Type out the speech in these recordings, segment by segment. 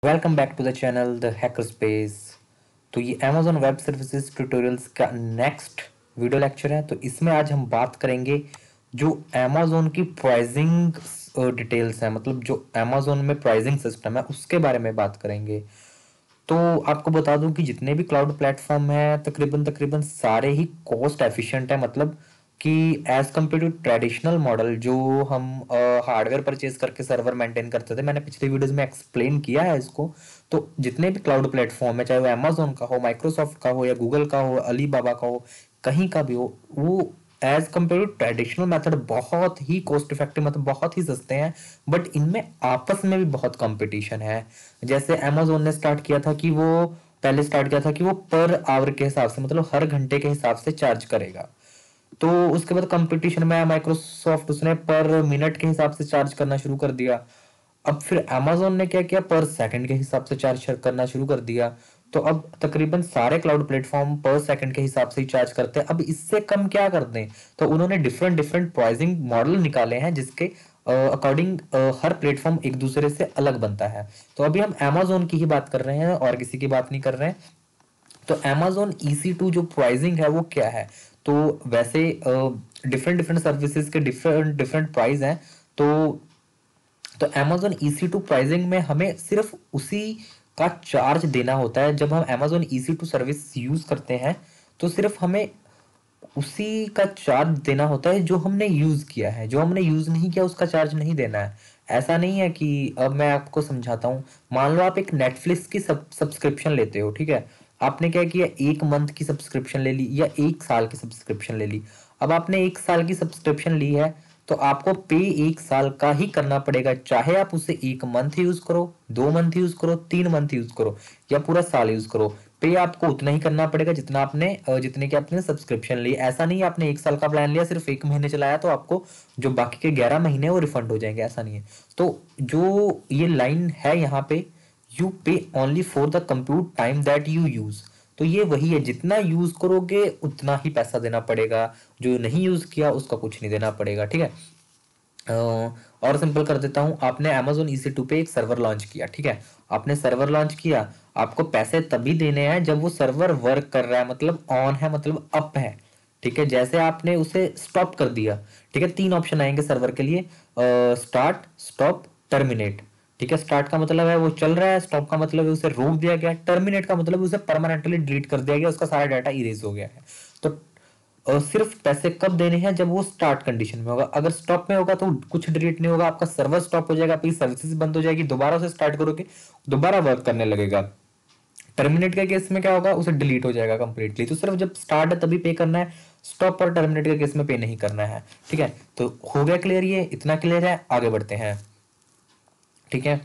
Welcome back to the channel the hacker space. तो ये Amazon web services tutorials का next video lecture है। तो इसमें आज हम बात करेंगे जो अमेजोन की प्राइसिंग डिटेल्स हैं, मतलब जो अमेजोन में प्राइसिंग सिस्टम है उसके बारे में बात करेंगे। तो आपको बता दूं कि जितने भी क्लाउड प्लेटफॉर्म हैं तकरीबन तकरीबन सारे ही कॉस्ट एफिशिएंट है, मतलब कि as compare to traditional model जो हम हार्डवेयर परचेज करके सर्वर मेंटेन करते थे। मैंने पिछले वीडियोस में एक्सप्लेन किया है इसको। तो जितने भी क्लाउड प्लेटफॉर्म है, चाहे वो अमेजोन का हो, माइक्रोसॉफ्ट का हो, या गूगल का हो, अलीबाबा का हो, कहीं का भी हो, वो as compare to traditional method बहुत ही कॉस्ट इफेक्टिव, मतलब बहुत ही सस्ते हैं। बट इनमें आपस में भी बहुत कंपटीशन है। जैसे अमेजोन ने स्टार्ट किया था कि वो पहले स्टार्ट किया था कि वो पर आवर के हिसाब से, मतलब हर घंटे के हिसाब से चार्ज करेगा। तो उसके बाद कंपटीशन में माइक्रोसॉफ्ट उसने पर मिनट के हिसाब से चार्ज करना शुरू कर दिया। अब फिर अमेजोन ने क्या किया, पर सेकंड के हिसाब से चार्ज करना शुरू कर दिया। तो अब तकरीबन सारे क्लाउड प्लेटफॉर्म पर सेकंड के हिसाब से ही चार्ज करते हैं। अब इससे कम क्या कर दें, तो उन्होंने डिफरेंट डिफरेंट प्राइसिंग मॉडल निकाले हैं जिसके अकॉर्डिंग हर प्लेटफॉर्म एक दूसरे से अलग बनता है। तो अभी हम अमेजोन की ही बात कर रहे हैं और किसी की बात नहीं कर रहे हैं। तो अमेजोन EC2 जो प्राइसिंग है वो क्या है, तो वैसे डिफरेंट डिफरेंट सर्विसेज के डिफरेंट डिफरेंट प्राइस हैं। तो अमेजोन EC2 प्राइसिंग में हमें सिर्फ उसी का चार्ज देना होता है। जब हम अमेजोन EC2 सर्विस यूज करते हैं तो सिर्फ हमें उसी का चार्ज देना होता है जो हमने यूज किया है। जो हमने यूज नहीं किया उसका चार्ज नहीं देना है। ऐसा नहीं है कि, अब मैं आपको समझाता हूँ। मान लो आप एक नेटफ्लिक्स की सब्सक्रिप्शन लेते हो, ठीक है। आपने क्या किया, एक मंथ की सब्सक्रिप्शन ले ली या एक साल की सब्सक्रिप्शन ले ली। अब आपने एक साल की सब्सक्रिप्शन ली है तो आपको पे एक साल का ही करना पड़ेगा, चाहे आप उसे एक मंथ यूज करो, 2 मंथ यूज करो, 3 मंथ यूज करो, या पूरा साल यूज करो। पे आपको उतना ही करना पड़ेगा जितना आपने जितने की आपने सब्सक्रिप्शन ली। ऐसा नहीं आपने एक साल का प्लान लिया, सिर्फ एक महीने चलाया तो आपको जो बाकी के 11 महीने वो रिफंड हो जाएंगे, ऐसा नहीं है। तो जो ये लाइन है यहाँ पे, यू पे only for the compute time that you use, तो ये वही है, जितना यूज करोगे उतना ही पैसा देना पड़ेगा। जो नहीं यूज किया उसका कुछ नहीं देना पड़ेगा, ठीक है। और सिंपल कर देता हूं, आपने Amazon EC2 पे एक सर्वर लॉन्च किया, ठीक है। आपने सर्वर लॉन्च किया, आपको पैसे तभी देने हैं जब वो सर्वर वर्क कर रहा है, मतलब ऑन है, मतलब अप है, ठीक है। जैसे आपने उसे स्टॉप कर दिया, ठीक है, 3 ऑप्शन आएंगे सर्वर के लिए, स्टार्ट, स्टॉप, टर्मिनेट, ठीक है। स्टार्ट का मतलब है वो चल रहा है, स्टॉप का मतलब है उसे रोक दिया गया, टर्मिनेट का मतलब उसे परमानेंटली डिलीट कर दिया गया, उसका सारा डाटा इरेज हो गया है। तो सिर्फ पैसे कब देने हैं, जब वो स्टार्ट कंडीशन में होगा। अगर स्टॉप में होगा तो कुछ डिलीट नहीं होगा, आपका सर्वर स्टॉप हो जाएगा, आपकी सर्विसेज बंद हो जाएगी, दोबारा से स्टार्ट करोगे दोबारा वर्क करने लगेगा। टर्मिनेट के केस में क्या होगा, उसे डिलीट हो जाएगा कंप्लीटली। तो सिर्फ जब स्टार्ट है तभी पे करना है, स्टॉप और टर्मिनेट के केस में पे नहीं करना है, ठीक है। तो हो गया क्लियर, ये इतना क्लियर है, आगे बढ़ते हैं, ठीक है।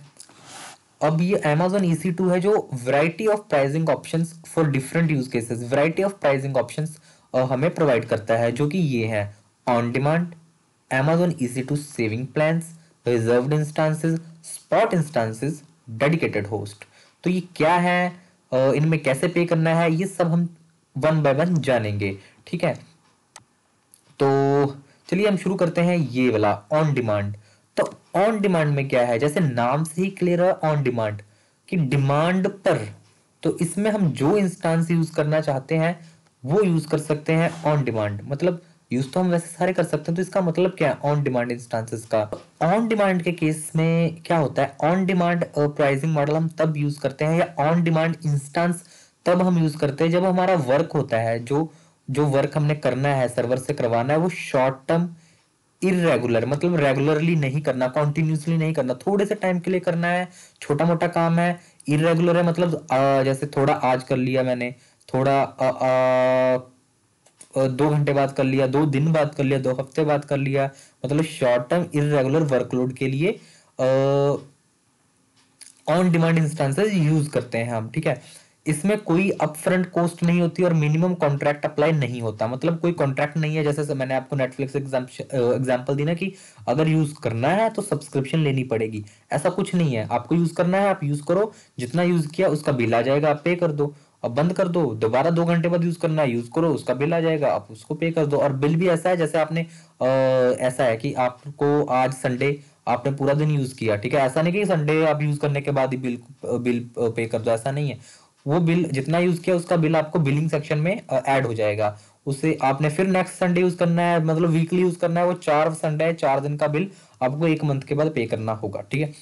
अब ये Amazon EC2 है जो variety of pricing options for different use cases, variety of pricing options हमें प्रोवाइड करता है, जो कि ये है: on demand, Amazon EC2 saving plans, reserved instances, spot instances, dedicated host. तो ये क्या है, इनमें कैसे पे करना है, ये सब हम वन बाय वन जानेंगे, ठीक है। तो चलिए हम शुरू करते हैं ये वाला ऑन डिमांड। तो ऑन डिमांड में क्या है, जैसे नाम से ही क्लियर है, ऑन डिमांड कि डिमांड पर। तो इसमें हम जो इंस्टांस यूज करना चाहते हैं वो यूज कर सकते हैं ऑन डिमांड। मतलब यूज तो हम वैसे सारे कर सकते हैं, तो इसका मतलब क्या है ऑन डिमांड इंस्टांसेस का। ऑन डिमांड के केस में क्या होता है, ऑन डिमांड प्राइसिंग मॉडल हम तब यूज करते हैं, या ऑन डिमांड इंस्टांस तब हम यूज करते हैं जब हमारा वर्क होता है, जो जो वर्क हमने करना है, सर्वर से करवाना है, वो शॉर्ट टर्म इरेगुलर, मतलब रेगुलरली नहीं करना, कॉन्टिन्यूसली नहीं करना, थोड़े से टाइम के लिए करना है, छोटा मोटा काम है। इरेगुलर है मतलब जैसे थोड़ा आज कर लिया मैंने, थोड़ा 2 घंटे बाद कर लिया, 2 दिन बाद कर लिया, 2 हफ्ते बाद कर लिया, मतलब शॉर्ट टर्म इरेगुलर वर्कलोड के लिए ऑन डिमांड इंस्टांसेस यूज करते हैं हम, ठीक है। इसमें कोई अपफ्रंट कॉस्ट नहीं होती और मिनिमम कॉन्ट्रैक्ट अप्लाई नहीं होता, मतलब कोई कॉन्ट्रैक्ट नहीं है। जैसे मैंने आपको नेटफ्लिक्स एग्जांपल दी ना कि अगर यूज करना है तो सब्सक्रिप्शन लेनी पड़ेगी, ऐसा कुछ नहीं है। आपको यूज करना है, आप यूज करो, जितना यूज किया उसका बिल आ जाएगा, आप पे कर दो। अब बंद कर दो, दोबारा 2 घंटे बाद यूज करना है, यूज करो, उसका बिल आ जाएगा, आप उसको पे कर दो। और बिल भी ऐसा है, जैसे आपने ऐसा है कि आपको आज संडे, आपने पूरा दिन यूज किया, ठीक है, ऐसा नहीं कि संडे आप यूज करने के बाद ही बिल बिल पे कर दो, ऐसा नहीं है। वो बिल जितना यूज किया उसका बिल आपको बिलिंग सेक्शन में ऐड हो जाएगा। उसे आपने फिर नेक्स्ट संडे यूज करना है, मतलब वीकली यूज करना है, वो 4 संडे है, 4 दिन का बिल आपको 1 मंथ के बाद पे करना होगा, ठीक है।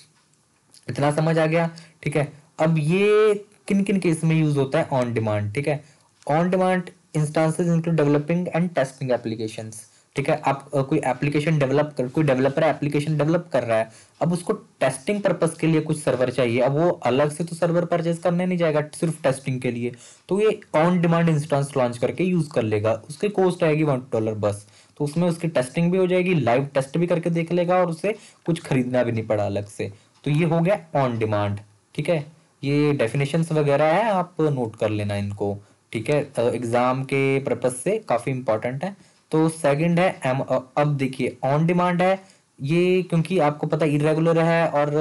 इतना समझ आ गया, ठीक है। अब ये किन किन केस में यूज होता है ऑन डिमांड, ठीक है। On demand instances include developing and testing applications, ठीक है। आप कोई एप्लीकेशन डेवलप कर, कोई डेवलपर एप्लीकेशन डेवलप कर रहा है, अब उसको टेस्टिंग पर्पस के लिए कुछ सर्वर चाहिए, अब वो अलग से तो सर्वर परचेज करने नहीं जाएगा सिर्फ टेस्टिंग के लिए, तो ये ऑन डिमांड इंस्टांस लॉन्च करके यूज कर लेगा। उसकी कॉस्ट आएगी $1 बस, तो उसमें उसकी टेस्टिंग भी हो जाएगी, लाइव टेस्ट भी करके देख लेगा, और उसे कुछ खरीदना भी नहीं पड़ा अलग से। तो ये हो गया ऑन डिमांड, ठीक है। ये डेफिनेशंस वगैरह है, आप नोट कर लेना इनको, ठीक है, एग्जाम के पर्पज से काफी इंपॉर्टेंट है। तो सेकंड है अब देखिए ऑन डिमांड है ये, क्योंकि आपको पता इरेगुलर है और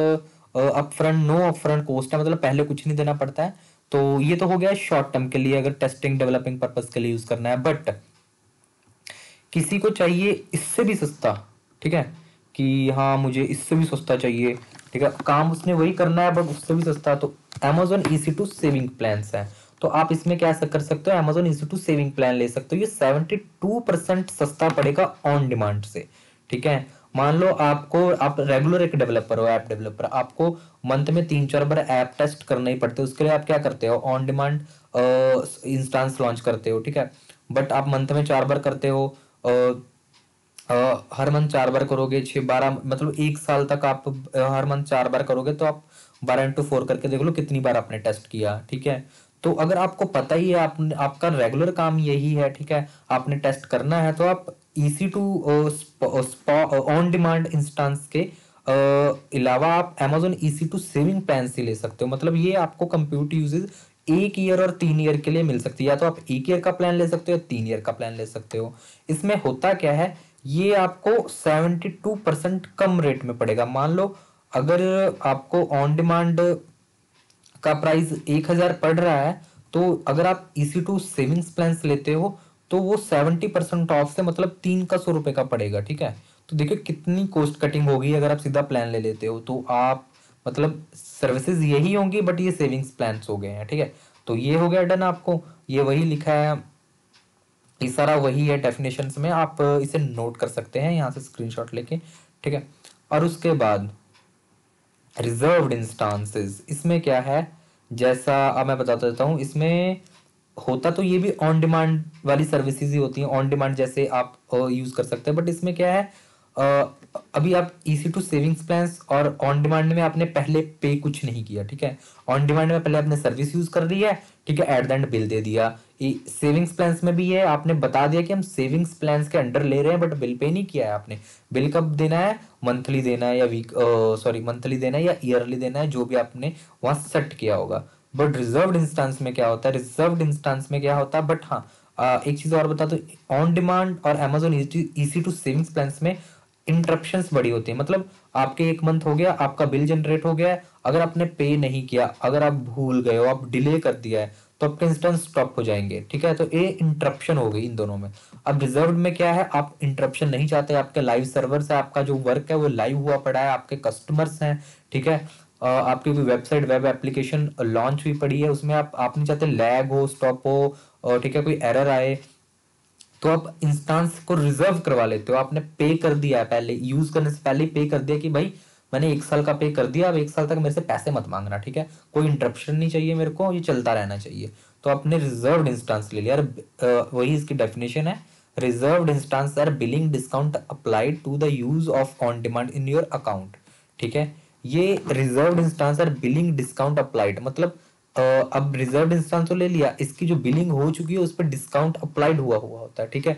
अपफ्रंट नो अपफ्रंट कॉस्ट है, मतलब पहले कुछ नहीं देना पड़ता है। तो ये तो हो गया शॉर्ट टर्म के लिए, अगर टेस्टिंग डेवलपिंग पर्पज के लिए यूज करना है। बट किसी को चाहिए इससे भी सस्ता, ठीक है, कि हाँ मुझे इससे भी सस्ता चाहिए, ठीक है, काम उसने वही करना है बट उससे भी सस्ता, तो Amazon EC2 सेविंग प्लान्स है। तो आप इसमें क्या कर सकते हो, Amazon EC2 सेविंग प्लान ले सकते हो, ये 72% सस्ता पड़ेगा ऑन डिमांड से, ठीक है। मान लो आपको, आप रेगुलर एक डेवलपर हो, ऐप डेवलपर, आपको मंथ में 3-4 बार ऐप टेस्ट करना ही पड़ते हैं, उसके लिए आप क्या करते हो, ऑन डिमांड इंस्टांस लॉन्च करते हो, ठीक है। बट आप मंथ में 4 बार करते हो, हर मंथ 4 बार करोगे, 6-12, मतलब 1 साल तक आप हर मंथ 4 बार करोगे, तो आप 12x4 करके देख लो कितनी बार आपने टेस्ट किया, ठीक है। तो अगर आपको पता ही है, आपने आपका रेगुलर काम यही है, ठीक है, आपने टेस्ट करना है, तो आप EC2 ऑन डिमांड इंस्टांस के अलावा आप Amazon EC2 सेविंग प्लान से ले सकते हो। मतलब ये आपको कंप्यूटर यूजेज 1 ईयर और 3 ईयर के लिए मिल सकती है, या तो आप 1 ईयर का प्लान ले सकते हो या 3 ईयर का प्लान ले सकते हो। इसमें होता क्या है, ये आपको 72% कम रेट में पड़ेगा। मान लो अगर आपको ऑन डिमांड का प्राइस 1,000 पड़ रहा है, तो अगर आप EC2 सेविंग्स प्लान लेते हो तो वो 70% ऑफ से, मतलब 3 का 100 रुपए का पड़ेगा, ठीक है। तो देखिए कितनी कॉस्ट कटिंग होगी अगर आप सीधा प्लान ले लेते हो, तो आप मतलब सर्विसेज यही होंगी बट ये सेविंग्स प्लान्स हो गए हैं, ठीक है। तो ये हो गया डन, आपको ये वही लिखा है, ये सारा वही है डेफिनेशंस में, आप इसे नोट कर सकते हैं यहाँ से स्क्रीनशॉट लेके, ठीक है। और उसके बाद रिजर्व्ड इंस्टांसेस, इसमें क्या है, जैसा अब मैं बताता देता हूँ, इसमें होता तो ये भी ऑन डिमांड वाली सर्विसेज ही होती हैं, ऑन डिमांड जैसे आप यूज कर सकते हैं, बट इसमें क्या है, अभी आप EC2 सेविंग्स प्लान्स और ऑन डिमांड में आपने पहले पे कुछ नहीं किया, ठीक है। ऑन डिमांड में पहले आपने सर्विस यूज कर रही है, ठीक है, एट द एंड बिल दे दिया। सेविंग्स प्लान्स में भी है, आपने बता दिया कि हम सेविंग्स प्लान्स के अंडर ले रहे हैं बट बिल पे नहीं किया है आपने। बिल कब देना है, मंथली देना है या मंथली देना है या ईयरली देना है, जो भी आपने वहां सेट किया होगा। बट रिजर्व्ड इंस्टांस में क्या होता है, रिजर्व्ड इंस्टांस में क्या होता है, बट हाँ एक चीज और बता दो, ऑन डिमांड और Amazon EC2 सेविंग्स प्लान्स में इंटरप्शंस बड़ी होती है। मतलब आपके 1 मंथ हो गया, आपका बिल जनरेट हो गया है, अगर आपने पे नहीं किया, अगर आप भूल गए हो, आप डिले कर दिया है, तो आपके इंस्टेंस स्टॉप हो जाएंगे, ठीक है। तो ये इंटरप्शन हो गई इन दोनों में। अब रिजर्व में क्या है, आप इंटरप्शन नहीं चाहते, आपके लाइव सर्वर से आपका जो वर्क है वो लाइव हुआ पड़ा है, आपके कस्टमर्स हैं, ठीक है, आपकी कोई वेबसाइट वेब एप्लीकेशन लॉन्च हुई पड़ी है, उसमें आप नहीं चाहते लैग हो, स्टॉप हो, और ठीक है कोई एरर आए, तो आप इंस्टांस को रिजर्व करवा लेते हो। आपने पे कर दिया है, पहले यूज करने से पहले पे कर दिया कि भाई मैंने 1 साल का पे कर दिया, अब 1 साल तक मेरे से पैसे मत मांगना, ठीक है, कोई इंटरप्शन नहीं चाहिए मेरे को, ये चलता रहना चाहिए। तो आपने रिजर्व्ड इंस्टांस ले लिया, वही इसकी डेफिनेशन है, reserved instance are billing discount applied to the use of on demand in your account, ठीक है। ये reserved instance are billing discount applied, मतलब अब रिजर्व्ड इंस्टांस तो ले लिया, इसकी जो बिलिंग हो चुकी है उस पर डिस्काउंट अप्लाइड हुआ हुआ होता है, ठीक है,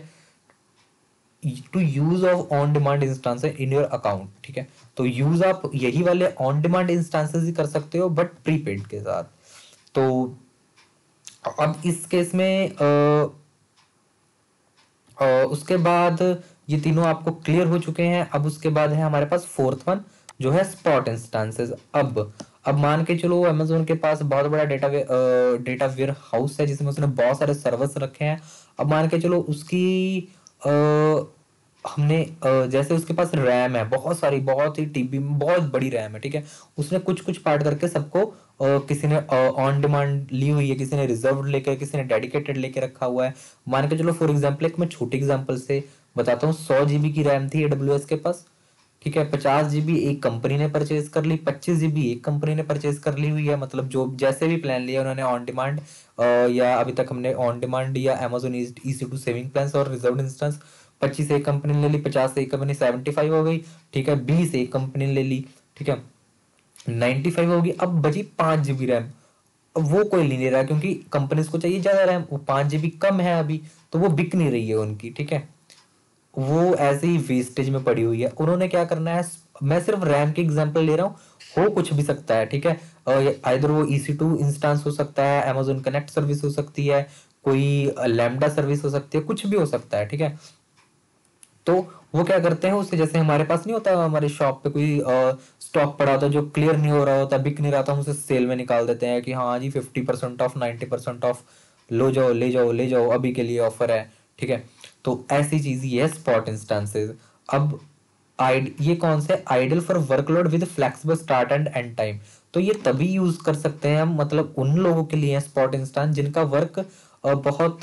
to use of on demand instance in your account, ठीक है। तो यूज आप यही वाले ऑन डिमांड इंस्टांसेस ही कर सकते हो बट प्रीपेड के साथ। तो अब इस केस में उसके बाद ये तीनों आपको क्लियर हो चुके हैं। अब उसके बाद है हमारे पास फोर्थ वन, जो है स्पॉट इंस्टांसेस। अब मान के चलो Amazon के पास बहुत बड़ा डेटा वेयर हाउस है जिसमें उसने बहुत सारे सर्वर्स रखे हैं। अब मान के चलो उसकी हमने जैसे उसके पास रैम है बहुत सारी, बहुत ही टीबी बहुत बड़ी रैम है, ठीक है। उसने कुछ कुछ पार्ट करके सबको किसी ने ऑन डिमांड ली हुई है, किसी ने रिजर्व लेकर, किसी ने डेडिकेटेड लेके रखा हुआ है। मान के चलो फॉर एग्जाम्पल, एक मैं छोटी एग्जाम्पल से बताता हूँ। 100 GB की रैम थी AWS के पास, ठीक है। 50 GB एक कंपनी ने परचेज कर ली, 25 GB एक कंपनी ने परचेज कर ली हुई है। मतलब जो जैसे भी प्लान लिया उन्होंने ऑन डिमांड, या अभी तक हमने ऑन डिमांड या Amazon EC2 सेविंग प्लान और रिजर्व इंस्टेंस 25 एक कंपनी ने ले ली, 50 एक कंपनी 75 हो गई, ठीक है। 20 एक कंपनी ने ले ली, ठीक है, 95 होगी। अब बची 5 GB रैम। अब वो कोई ले नहीं रहा क्योंकि कंपनीज को चाहिए ज्यादा रैम, वो 5 GB कम है अभी, तो वो बिक नहीं रही है उनकी, ठीक है। वो ऐसे ही वेस्टेज में पड़ी हुई है। उन्होंने क्या करना है, मैं सिर्फ रैम के एग्जांपल ले रहा हूँ, हो कुछ भी सकता है, ठीक है। आइदर वो EC2 इंस्टांस हो सकता है, Amazon कनेक्ट सर्विस हो सकती है, कोई लैम्डा सर्विस हो सकती है, कुछ भी हो सकता है, ठीक है। तो वो क्या करते हैं उससे, जैसे हमारे पास नहीं होता, हमारे शॉप पे कोई स्टॉक पड़ा होता है जो क्लियर नहीं हो रहा होता, बिक नहीं रहा था, हम उसे सेल में निकाल देते हैं कि हाँ जी 50% ऑफ, 90% ऑफ, लो जाओ ले जाओ ले जाओ, अभी के लिए ऑफर है, ठीक है। तो ऐसी चीज ही है स्पॉट इंस्टांसेस। अब ये कौन से ideal for workload with flexible start and end time. तो ये तभी यूज कर सकते हैं हम, मतलब उन लोगों के लिए स्पॉट इंस्टांस जिनका वर्क बहुत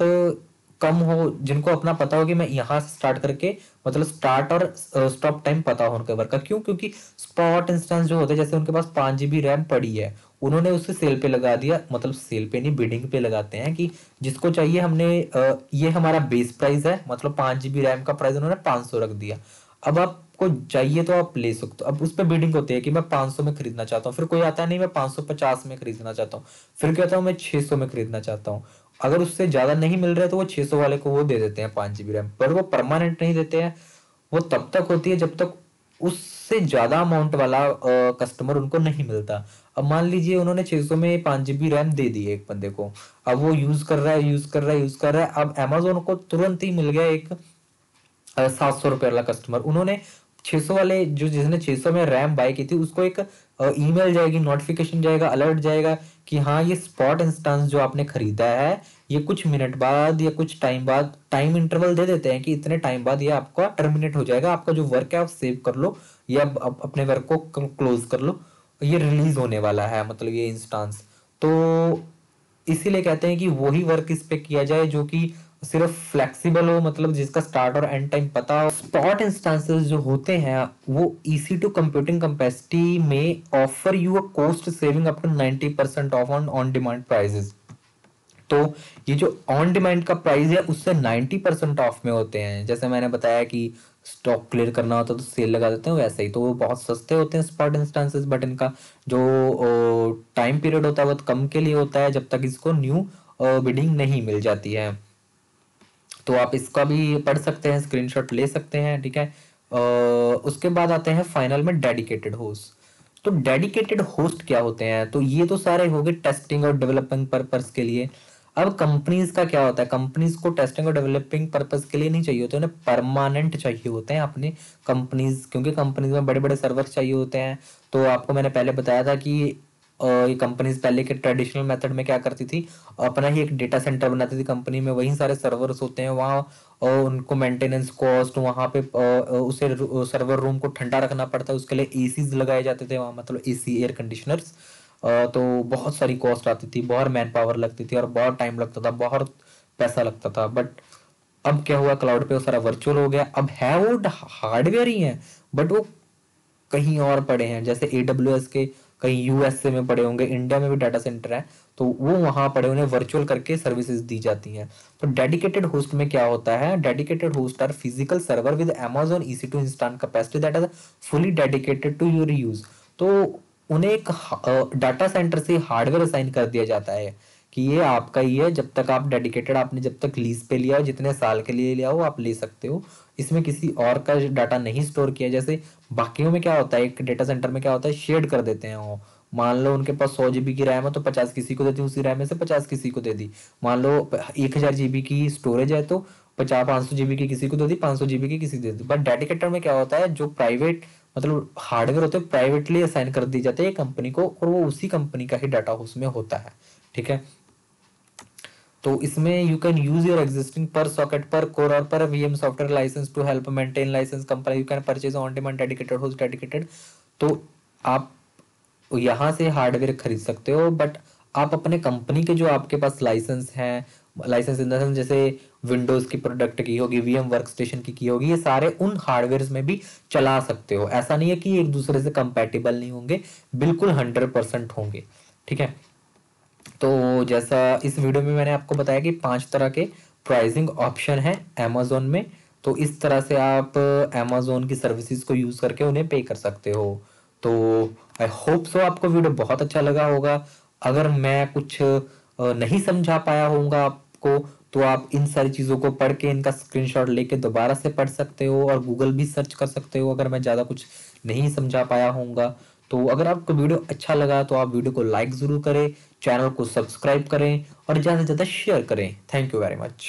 कम हो, जिनको अपना पता हो कि मैं यहाँ से स्टार्ट करके, मतलब स्टार्ट और स्टॉप टाइम पता हो उनके वर्क का। क्यों? क्योंकि स्पॉट इंस्टेंस जो होते हैं, जैसे उनके पास 5 GB रैम पड़ी है, उन्होंने उसे सेल पे लगा दिया, मतलब सेल पे नहीं, बिडिंग पे लगाते हैं कि जिसको चाहिए। हमने ये हमारा बेस प्राइस है, मतलब 5 GB रैम का प्राइस उन्होंने 500 रख दिया। अब आपको चाहिए तो आप ले सकते हो। अब उस पर बिडिंग होती है कि मैं 500 में खरीदना चाहता हूँ, फिर कोई आता है नहीं मैं 550 में खरीदना चाहता हूँ, फिर कहता हूँ मैं 600 में खरीदना चाहता हूँ। अगर उससे ज्यादा नहीं मिल रहा है तो वो 600 वाले को वो दे देते हैं 5 GB रैम, पर वो परमानेंट नहीं देते हैं। वो तब तक होती है जब तक उससे ज्यादा अमाउंट वाला कस्टमर उनको नहीं मिलता। अब मान लीजिए उन्होंने 600 में 5 GB रैम दे दी एक बंदे को, अब वो यूज कर रहा है, यूज कर रहा है, यूज कर रहा है। अब Amazon को तुरंत ही मिल गया एक 700 रुपये वाला कस्टमर। उन्होंने 600 वाले, जो जिसने 600 में रैम बाय की थी, उसको एक ईमेल जाएगी, नोटिफिकेशन जाएगा, अलर्ट जाएगा कि हाँ ये स्पॉट इंस्टेंस जो आपने खरीदा है, ये कुछ मिनट बाद या कुछ टाइम बाद, टाइम इंटरवल दे देते हैं कि इतने टाइम बाद ये आपका टर्मिनेट हो जाएगा, आपका जो वर्क है आप सेव कर लो या अपने वर्क को क्लोज कर लो, ये रिलीज होने वाला है, मतलब ये इंस्टेंस। तो इसीलिए कहते हैं कि वही वर्क इस पे किया जाए जो कि सिर्फ फ्लेक्सिबल हो, मतलब जिसका स्टार्ट और एंड टाइम पता हो। स्पॉट इंस्टेंसेस जो होते हैं वो EC2 कंप्यूटिंग कैपेसिटी में offer you a cost saving up to 90% off on demand prices. तो ये जो ऑन डिमांड का प्राइस है उससे 90% ऑफ में होते हैं। जैसे मैंने बताया कि स्टॉक क्लियर करना होता है तो सेल लगा देते हैं, वैसे ही तो वो बहुत सस्ते होते हैं स्पॉट इंस्टेंसेस, बट इनका जो टाइम पीरियड होता है वो कम के लिए होता है, जब तक इसको न्यू बिडिंग नहीं मिल जाती है। तो आप इसका भी पढ़ सकते हैं, स्क्रीनशॉट ले सकते हैं, ठीक है। उसके बाद आते हैं फाइनल में डेडिकेटेड होस्ट। तो डेडिकेटेड होस्ट क्या होते हैं? तो ये तो सारे हो गए टेस्टिंग और डेवलपिंग पर्पस के लिए। अब कंपनीज का क्या होता है? कंपनीज को टेस्टिंग और डेवलपिंग पर्पस के लिए नहीं चाहिए होते, उन्हें परमानेंट चाहिए होते हैं अपने कंपनीज, क्योंकि कंपनीज में बड़े बड़े सर्वर चाहिए होते हैं। तो आपको मैंने पहले बताया था कि ये कंपनीज पहले के ट्रेडिशनल मेथड में क्या करती थी, अपना ही एक डेटा सेंटर बनाती थी कंपनी में, वहीं सारे सर्वर्स होते हैं वहाँ, और उनको मेंटेनेंस कॉस्ट वहाँ पे उसे सर्वर रूम को ठंडा रखना पड़ता है, उसके लिए एसीज लगाए जाते थे वहाँ, मतलब एसी एयर कंडीशनर्स। तो बहुत सारी कॉस्ट आती थी, बहुत मैन पावर लगती थी और बहुत टाइम लगता था, बहुत पैसा लगता था। बट अब क्या हुआ, क्लाउड पे वो सारा वर्चुअल हो गया। अब है वो हार्डवेयर ही है, बट वो कहीं और पड़े हैं, जैसे AWS के कहीं USA में पड़े होंगे, इंडिया में भी डाटा सेंटर है, तो वो वहां पड़े, उन्हें वर्चुअल करके सर्विसेज दी जाती हैं। तो डेडिकेटेड होस्ट में क्या होता है, dedicated host are physical server with Amazon EC2 instance capacity that is fully dedicated to your use. तो उन्हें एक डाटा सेंटर से हार्डवेयर असाइन कर दिया जाता है कि ये आपका ही है, जब तक आप डेडिकेटेड, आपने जब तक लीज पे लिया हो, जितने साल के लिए लिया हो आप ले सकते हो, इसमें किसी और का डाटा नहीं स्टोर किया। जैसे बाकियों में क्या होता है, एक डेटा सेंटर में क्या होता है, शेड कर देते हैं वो। मान लो उनके पास 100 GB की रैम है तो 50 किसी को देती, उसी रैम में से 50 किसी को दे दी। मान लो 1000 GB की स्टोरेज है तो 500 GB की किसी को दे दी, 500 GB की किसी को दे दी। बट डेडिकेटर में क्या होता है, जो प्राइवेट मतलब हार्डवेयर होते हैं प्राइवेटली असाइन कर दी जाते हैं कंपनी को, और वो उसी कंपनी का ही डाटा उसमें होता है, ठीक है। तो इसमें you can use your existing per socket per core और per VM software license to help maintain license compliance, you can purchase on demand dedicated host dedicated. तो आप यहाँ से हार्डवेयर खरीद सकते हो, बट आप अपने कंपनी के जो आपके पास लाइसेंस हैं, लाइसेंस इन द सेंस जैसे विंडोज की प्रोडक्ट की होगी, वीएम वर्क स्टेशन की होगी, ये सारे उन हार्डवेयर में भी चला सकते हो। ऐसा नहीं है कि एक दूसरे से कंपैटिबल नहीं होंगे, बिल्कुल 100% होंगे। ठीक है, तो जैसा इस वीडियो में मैंने आपको बताया कि 5 तरह के प्राइसिंग ऑप्शन है अमेजोन में, तो इस तरह से आप अमेजोन की सर्विसेज को यूज करके उन्हें पे कर सकते हो। तो आई होप सो आपको वीडियो बहुत अच्छा लगा होगा। अगर मैं कुछ नहीं समझा पाया होऊंगा आपको, तो आप इन सारी चीज़ों को पढ़ के इनका स्क्रीनशॉट लेके दोबारा से पढ़ सकते हो और गूगल भी सर्च कर सकते हो अगर मैं ज़्यादा कुछ नहीं समझा पाया होऊंगा। तो अगर आपको वीडियो अच्छा लगा तो आप वीडियो को लाइक ज़रूर करें, चैनल को सब्सक्राइब करें और ज़्यादा से ज़्यादा शेयर करें। Thank you very much.